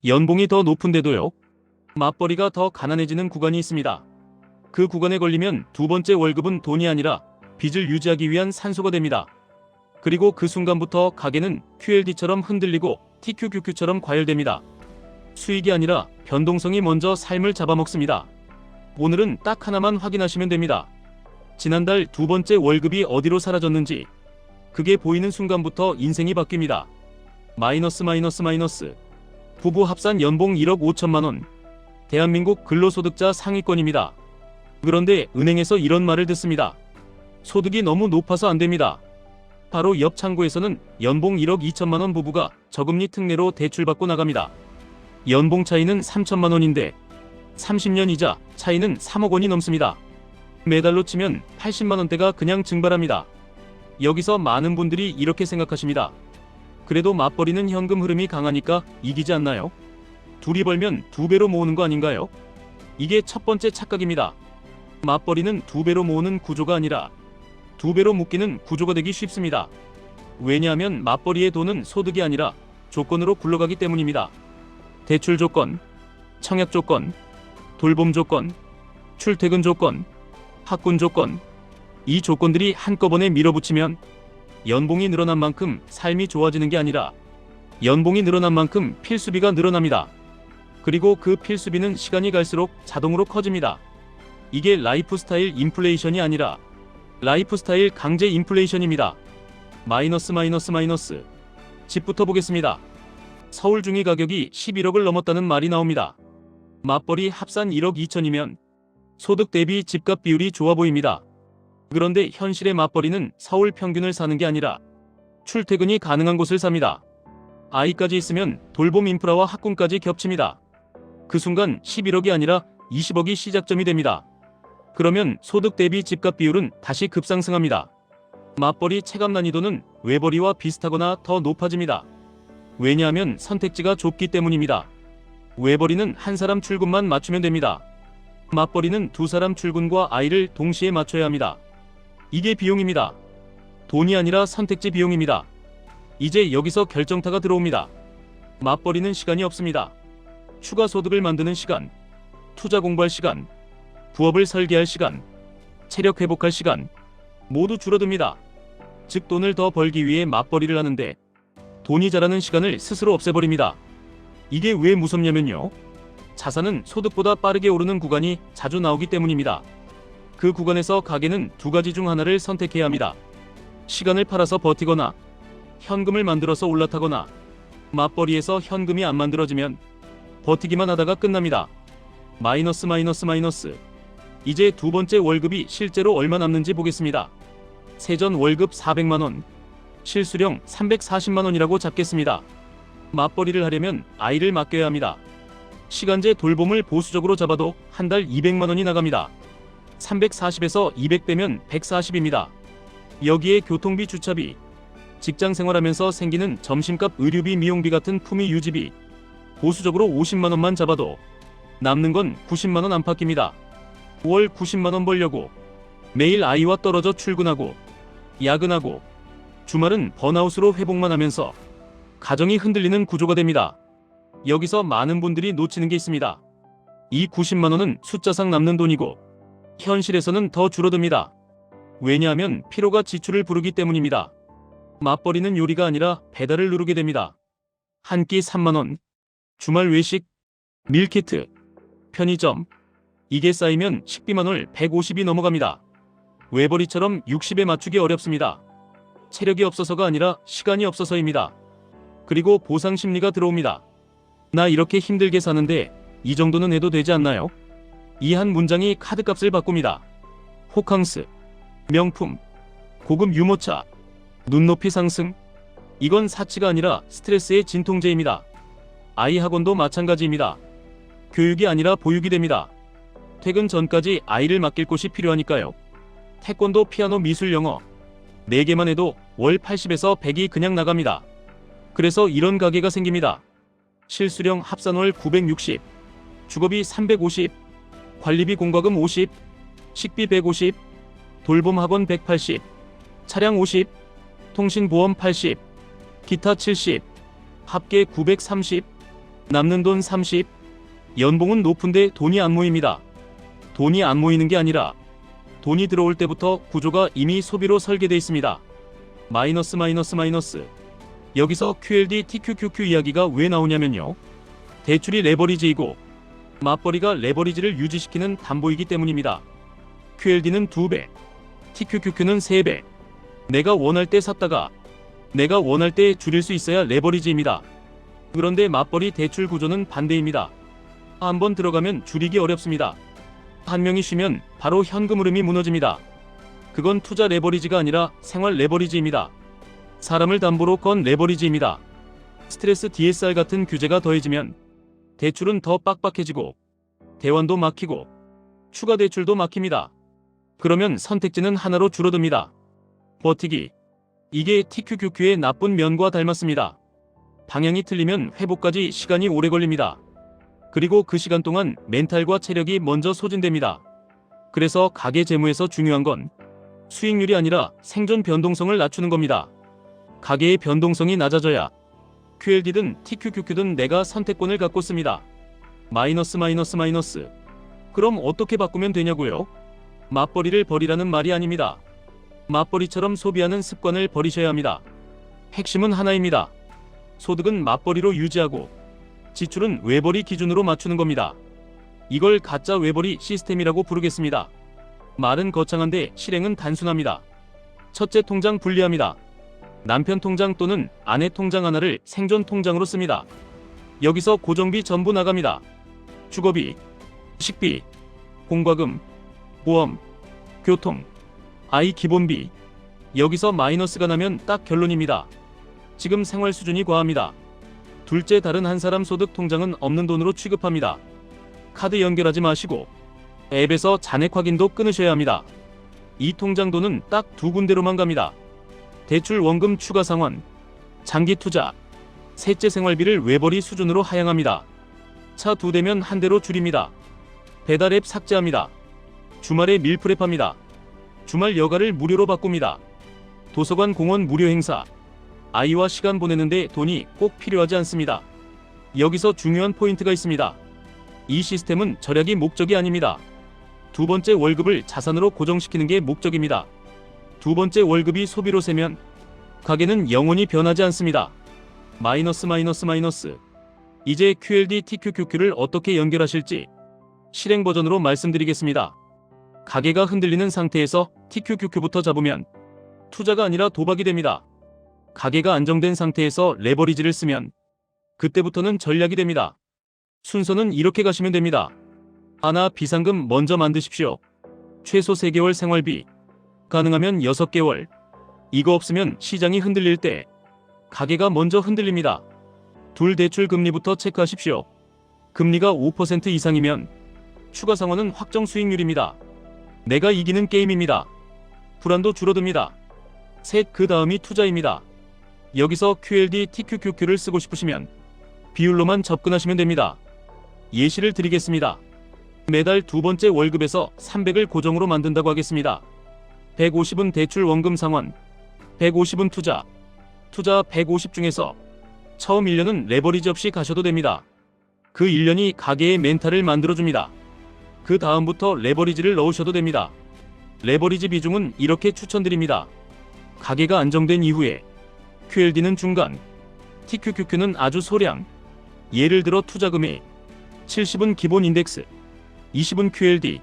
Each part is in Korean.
연봉이 더 높은데도요. 맞벌이가 더 가난해지는 구간이 있습니다. 그 구간에 걸리면 두 번째 월급은 돈이 아니라 빚을 유지하기 위한 산소가 됩니다. 그리고 그 순간부터 가게는 QLD처럼 흔들리고 TQQQ처럼 과열됩니다. 수익이 아니라 변동성이 먼저 삶을 잡아먹습니다. 오늘은 딱 하나만 확인하시면 됩니다. 지난달 두 번째 월급이 어디로 사라졌는지. 그게 보이는 순간부터 인생이 바뀝니다. 마이너스. 부부 합산 연봉 1억 5천만 원. 대한민국 근로소득자 상위권입니다. 그런데 은행에서 이런 말을 듣습니다. 소득이 너무 높아서 안 됩니다. 바로 옆 창구에서는 연봉 1억 2천만 원 부부가 저금리 특례로 대출받고 나갑니다. 연봉 차이는 3천만 원인데 30년 이자 차이는 3억 원이 넘습니다. 매달로 치면 80만 원대가 그냥 증발합니다. 여기서 많은 분들이 이렇게 생각하십니다. 그래도 맞벌이는 현금 흐름이 강하니까 이기지 않나요? 둘이 벌면 두 배로 모으는 거 아닌가요? 이게 첫 번째 착각입니다. 맞벌이는 두 배로 모으는 구조가 아니라 두 배로 묶이는 구조가 되기 쉽습니다. 왜냐하면 맞벌이의 돈은 소득이 아니라 조건으로 굴러가기 때문입니다. 대출 조건, 청약 조건, 돌봄 조건, 출퇴근 조건, 학군 조건. 이 조건들이 한꺼번에 밀어붙이면 연봉이 늘어난 만큼 삶이 좋아지는 게 아니라 연봉이 늘어난 만큼 필수비가 늘어납니다. 그리고 그 필수비는 시간이 갈수록 자동으로 커집니다. 이게 라이프스타일 인플레이션이 아니라 라이프스타일 강제 인플레이션입니다. 마이너스. 집부터 보겠습니다. 서울 중위 가격이 11억을 넘었다는 말이 나옵니다. 맞벌이 합산 1억 2천이면 소득 대비 집값 비율이 좋아 보입니다. 그런데 현실의 맞벌이는 서울 평균을 사는 게 아니라 출퇴근이 가능한 곳을 삽니다. 아이까지 있으면 돌봄 인프라와 학군까지 겹칩니다. 그 순간 11억이 아니라 20억이 시작점이 됩니다. 그러면 소득 대비 집값 비율은 다시 급상승합니다. 맞벌이 체감 난이도는 외벌이와 비슷하거나 더 높아집니다. 왜냐하면 선택지가 좁기 때문입니다. 외벌이는 한 사람 출근만 맞추면 됩니다. 맞벌이는 두 사람 출근과 아이를 동시에 맞춰야 합니다. 이게 비용입니다. 돈이 아니라 선택지 비용입니다. 이제 여기서 결정타가 들어옵니다. 맞벌이는 시간이 없습니다. 추가 소득을 만드는 시간, 투자 공부할 시간, 부업을 설계할 시간, 체력 회복할 시간 모두 줄어듭니다. 즉 돈을 더 벌기 위해 맞벌이를 하는데 돈이 자라는 시간을 스스로 없애버립니다. 이게 왜 무섭냐면요. 자산은 소득보다 빠르게 오르는 구간이 자주 나오기 때문입니다. 그 구간에서 가게는 두 가지 중 하나를 선택해야 합니다. 시간을 팔아서 버티거나 현금을 만들어서 올라타거나. 맞벌이에서 현금이 안 만들어지면 버티기만 하다가 끝납니다. 마이너스. 이제 두 번째 월급이 실제로 얼마 남는지 보겠습니다. 세전 월급 400만원, 실수령 340만원이라고 잡겠습니다. 맞벌이를 하려면 아이를 맡겨야 합니다. 시간제 돌봄을 보수적으로 잡아도 한 달 200만원이 나갑니다. 340에서 200 빼면 140입니다. 여기에 교통비, 주차비, 직장 생활하면서 생기는 점심값, 의류비, 미용비 같은 품위 유지비 보수적으로 50만원만 잡아도 남는 건 90만원 안팎입니다. 월 90만원 벌려고 매일 아이와 떨어져 출근하고 야근하고 주말은 번아웃으로 회복만 하면서 가정이 흔들리는 구조가 됩니다. 여기서 많은 분들이 놓치는 게 있습니다. 이 90만원은 숫자상 남는 돈이고 현실에서는 더 줄어듭니다. 왜냐하면 피로가 지출을 부르기 때문입니다. 맞벌이는 요리가 아니라 배달을 누르게 됩니다. 한 끼 3만원, 주말 외식, 밀키트, 편의점. 이게 쌓이면 식비만월 150이 넘어갑니다. 외벌이처럼 60에 맞추기 어렵습니다. 체력이 없어서가 아니라 시간이 없어서입니다. 그리고 보상 심리가 들어옵니다. 나 이렇게 힘들게 사는데 이 정도는 해도 되지 않나요? 이 한 문장이 카드값을 바꿉니다. 호캉스, 명품, 고급 유모차, 눈높이 상승. 이건 사치가 아니라 스트레스의 진통제입니다. 아이 학원도 마찬가지입니다. 교육이 아니라 보육이 됩니다. 퇴근 전까지 아이를 맡길 곳이 필요하니까요. 태권도, 피아노, 미술, 영어 4개만 해도 월 80에서 100이 그냥 나갑니다. 그래서 이런 가게가 생깁니다. 실수령 합산월 960, 주거비 350, 관리비 공과금 50, 식비 150, 돌봄 학원 180, 차량 50, 통신보험 80, 기타 70, 합계 930, 남는 돈 30. 연봉은 높은데 돈이 안 모입니다. 돈이 안 모이는 게 아니라 돈이 들어올 때부터 구조가 이미 소비로 설계되어 있습니다. 마이너스 마이너스 마이너스. 여기서 QLD TQQQ 이야기가 왜 나오냐면요. 대출이 레버리지이고 맞벌이가 레버리지를 유지시키는 담보이기 때문입니다. QLD는 2배, TQQQ는 3배. 내가 원할 때 샀다가 내가 원할 때 줄일 수 있어야 레버리지입니다. 그런데 맞벌이 대출 구조는 반대입니다. 한번 들어가면 줄이기 어렵습니다. 한 명이 쉬면 바로 현금 흐름이 무너집니다. 그건 투자 레버리지가 아니라 생활 레버리지입니다. 사람을 담보로 건 레버리지입니다. 스트레스 DSR 같은 규제가 더해지면 대출은 더 빡빡해지고 대환도 막히고 추가 대출도 막힙니다. 그러면 선택지는 하나로 줄어듭니다. 버티기. 이게 TQQQ의 나쁜 면과 닮았습니다. 방향이 틀리면 회복까지 시간이 오래 걸립니다. 그리고 그 시간 동안 멘탈과 체력이 먼저 소진됩니다. 그래서 가계 재무에서 중요한 건 수익률이 아니라 생존 변동성을 낮추는 겁니다. 가계의 변동성이 낮아져야 QLD든 TQQQ든 내가 선택권을 갖고 씁니다. 마이너스 마이너스 마이너스. 그럼 어떻게 바꾸면 되냐고요? 맞벌이를 버리라는 말이 아닙니다. 맞벌이처럼 소비하는 습관을 버리셔야 합니다. 핵심은 하나입니다. 소득은 맞벌이로 유지하고 지출은 외벌이 기준으로 맞추는 겁니다. 이걸 가짜 외벌이 시스템이라고 부르겠습니다. 말은 거창한데 실행은 단순합니다. 첫째, 통장 분리합니다. 남편 통장 또는 아내 통장 하나를 생존 통장으로 씁니다. 여기서 고정비 전부 나갑니다. 주거비, 식비, 공과금, 보험, 교통, 아이 기본비. 여기서 마이너스가 나면 딱 결론입니다. 지금 생활 수준이 과합니다. 둘째, 다른 한 사람 소득 통장은 없는 돈으로 취급합니다. 카드 연결하지 마시고 앱에서 잔액 확인도 끊으셔야 합니다. 이 통장 돈은 딱 두 군데로만 갑니다. 대출, 원금 추가 상환, 장기 투자. 셋째, 생활비를 외벌이 수준으로 하향합니다. 차 2대면 한 대로 줄입니다. 배달 앱 삭제합니다. 주말에 밀프렙합니다. 주말 여가를 무료로 바꿉니다. 도서관, 공원 무료 행사. 아이와 시간 보내는데 돈이 꼭 필요하지 않습니다. 여기서 중요한 포인트가 있습니다. 이 시스템은 절약이 목적이 아닙니다. 두 번째, 월급을 자산으로 고정시키는 게 목적입니다. 두 번째 월급이 소비로 새면 가계는 영원히 변하지 않습니다. 마이너스 마이너스 마이너스. 이제 QLD TQQQ를 어떻게 연결하실지 실행 버전으로 말씀드리겠습니다. 가계가 흔들리는 상태에서 TQQQ부터 잡으면 투자가 아니라 도박이 됩니다. 가계가 안정된 상태에서 레버리지를 쓰면 그때부터는 전략이 됩니다. 순서는 이렇게 가시면 됩니다. 하나, 비상금 먼저 만드십시오. 최소 3개월 생활비, 가능하면 6개월. 이거 없으면 시장이 흔들릴 때 가계가 먼저 흔들립니다. 둘, 대출 금리부터 체크하십시오. 금리가 5% 이상이면 추가 상환은 확정 수익률입니다. 내가 이기는 게임입니다. 불안도 줄어듭니다. 셋, 그 다음이 투자입니다. 여기서 QLD TQQQ를 쓰고 싶으시면 비율로만 접근하시면 됩니다. 예시를 드리겠습니다. 매달 두 번째 월급에서 300을 고정으로 만든다고 하겠습니다. 150은 대출 원금 상환, 150은 투자 150 중에서 처음 1년은 레버리지 없이 가셔도 됩니다. 그 1년이 가계의 멘탈을 만들어줍니다. 그 다음부터 레버리지를 넣으셔도 됩니다. 레버리지 비중은 이렇게 추천드립니다. 가계가 안정된 이후에 QLD는 중간, TQQQ는 아주 소량. 예를 들어 투자금액 70은 기본 인덱스, 20은 QLD,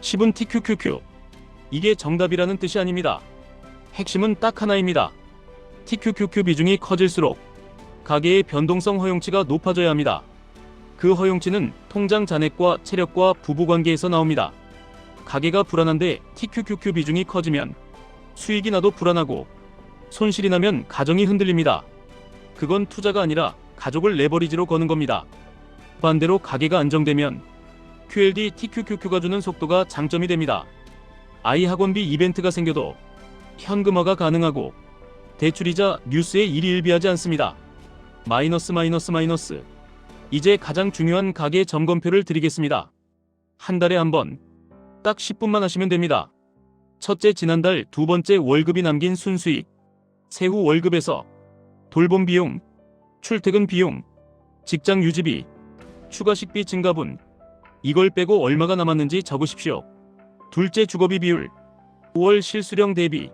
10은 TQQQ. 이게 정답이라는 뜻이 아닙니다. 핵심은 딱 하나입니다. TQQQ 비중이 커질수록 가계의 변동성 허용치가 높아져야 합니다. 그 허용치는 통장 잔액과 체력과 부부관계에서 나옵니다. 가계가 불안한데 TQQQ 비중이 커지면 수익이 나도 불안하고 손실이 나면 가정이 흔들립니다. 그건 투자가 아니라 가족을 레버리지로 거는 겁니다. 반대로 가계가 안정되면 QLD TQQQ가 주는 속도가 장점이 됩니다. 아이 학원비 이벤트가 생겨도 현금화가 가능하고 대출이자 뉴스에 일희일비하지 않습니다. 마이너스 마이너스 마이너스. 이제 가장 중요한 가계 점검표를 드리겠습니다. 한 달에 한 번, 딱 10분만 하시면 됩니다. 첫째, 지난달 두 번째 월급이 남긴 순수익. 세후 월급에서 돌봄 비용, 출퇴근 비용, 직장 유지비, 추가 식비 증가분, 이걸 빼고 얼마가 남았는지 적으십시오. 둘째 주거비 비율, 5월 실수령 대비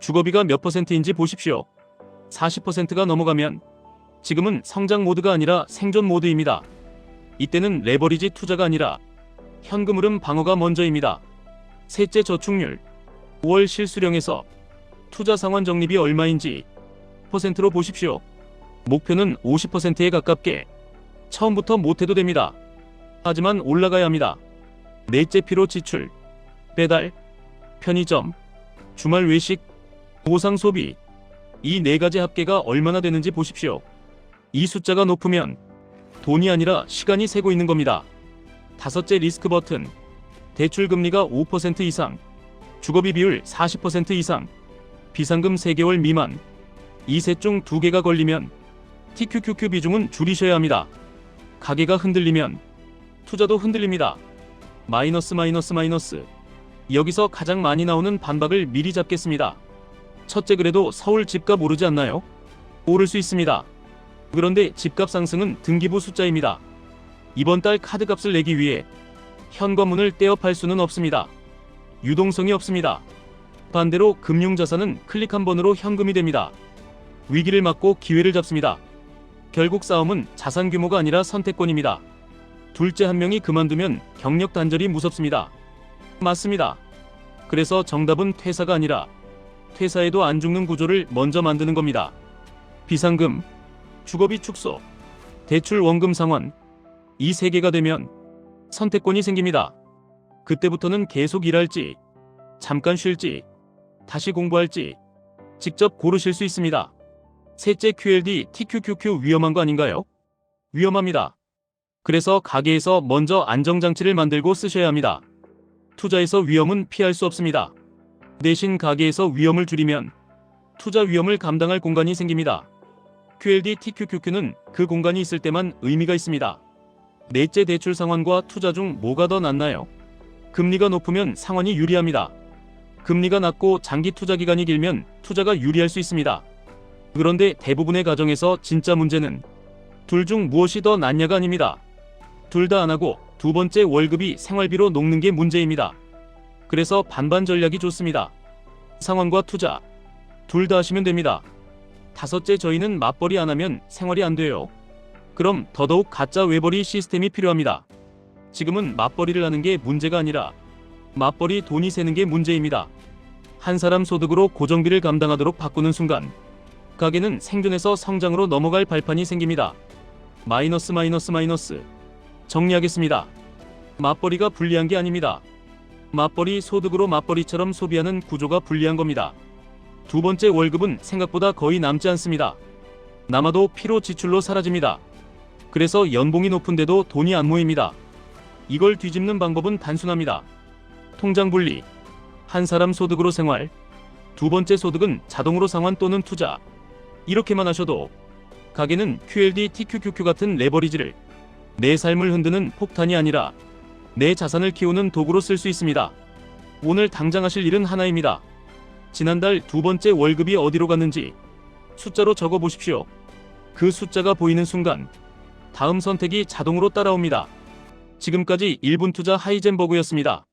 주거비가 몇 %인지 보십시오. 40%가 넘어가면 지금은 성장 모드가 아니라 생존 모드입니다. 이때는 레버리지 투자가 아니라 현금 흐름 방어가 먼저입니다. 셋째 저축률, 5월 실수령에서 투자 상환 적립이 얼마인지 %로 보십시오. 목표는 50%에 가깝게 처음부터 못해도 됩니다. 하지만 올라가야 합니다. 넷째 피로 지출, 배달, 편의점, 주말 외식, 보상 소비, 이 네 가지 합계가 얼마나 되는지 보십시오. 이 숫자가 높으면 돈이 아니라 시간이 새고 있는 겁니다. 다섯째 리스크 버튼, 대출 금리가 5% 이상, 주거비 비율 40% 이상, 비상금 3개월 미만, 이 셋 중 2개가 걸리면 TQQQ 비중은 줄이셔야 합니다. 가계가 흔들리면 투자도 흔들립니다. 마이너스. 여기서 가장 많이 나오는 반박을 미리 잡겠습니다. 첫째, 그래도 서울 집값 오르지 않나요? 오를 수 있습니다. 그런데 집값 상승은 등기부 숫자입니다. 이번 달 카드값을 내기 위해 현관문을 떼어 팔 수는 없습니다. 유동성이 없습니다. 반대로 금융자산은 클릭 한 번으로 현금이 됩니다. 위기를 막고 기회를 잡습니다. 결국 싸움은 자산 규모가 아니라 선택권입니다. 둘째, 한 명이 그만두면 경력 단절이 무섭습니다. 맞습니다. 그래서 정답은 퇴사가 아니라 퇴사해도 안 죽는 구조를 먼저 만드는 겁니다. 비상금, 주거비 축소, 대출 원금 상환, 이 세 개가 되면 선택권이 생깁니다. 그때부터는 계속 일할지, 잠깐 쉴지, 다시 공부할지 직접 고르실 수 있습니다. 셋째, QLD, TQQQ 위험한 거 아닌가요? 위험합니다. 그래서 가계에서 먼저 안정장치를 만들고 쓰셔야 합니다. 투자에서 위험은 피할 수 없습니다. 대신 가계에서 위험을 줄이면 투자 위험을 감당할 공간이 생깁니다. QLD, TQQQ는 그 공간이 있을 때만 의미가 있습니다. 넷째, 대출 상환과 투자 중 뭐가 더 낫나요? 금리가 높으면 상환이 유리합니다. 금리가 낮고 장기 투자 기간이 길면 투자가 유리할 수 있습니다. 그런데 대부분의 가정에서 진짜 문제는 둘 중 무엇이 더 낫냐가 아닙니다. 둘 다 안 하고 두 번째 월급이 생활비로 녹는 게 문제입니다. 그래서 반반 전략이 좋습니다. 상환과 투자 둘 다 하시면 됩니다. 다섯째, 저희는 맞벌이 안 하면 생활이 안 돼요. 그럼 더더욱 가짜 외벌이 시스템이 필요합니다. 지금은 맞벌이를 하는 게 문제가 아니라 맞벌이 돈이 새는 게 문제입니다. 한 사람 소득으로 고정비를 감당하도록 바꾸는 순간 가게는 생존에서 성장으로 넘어갈 발판이 생깁니다. 마이너스. 정리하겠습니다. 맞벌이가 불리한 게 아닙니다. 맞벌이 소득으로 맞벌이처럼 소비하는 구조가 불리한 겁니다. 두 번째, 월급은 생각보다 거의 남지 않습니다. 남아도 피로 지출로 사라집니다. 그래서 연봉이 높은데도 돈이 안 모입니다. 이걸 뒤집는 방법은 단순합니다. 통장 분리, 한 사람 소득으로 생활, 두 번째 소득은 자동으로 상환 또는 투자. 이렇게만 하셔도 가게는 QLD, TQQQ 같은 레버리지를 내 삶을 흔드는 폭탄이 아니라 내 자산을 키우는 도구로 쓸 수 있습니다. 오늘 당장 하실 일은 하나입니다. 지난달 두 번째 월급이 어디로 갔는지 숫자로 적어 보십시오. 그 숫자가 보이는 순간 다음 선택이 자동으로 따라옵니다. 지금까지 1분 투자 하이젠버그였습니다.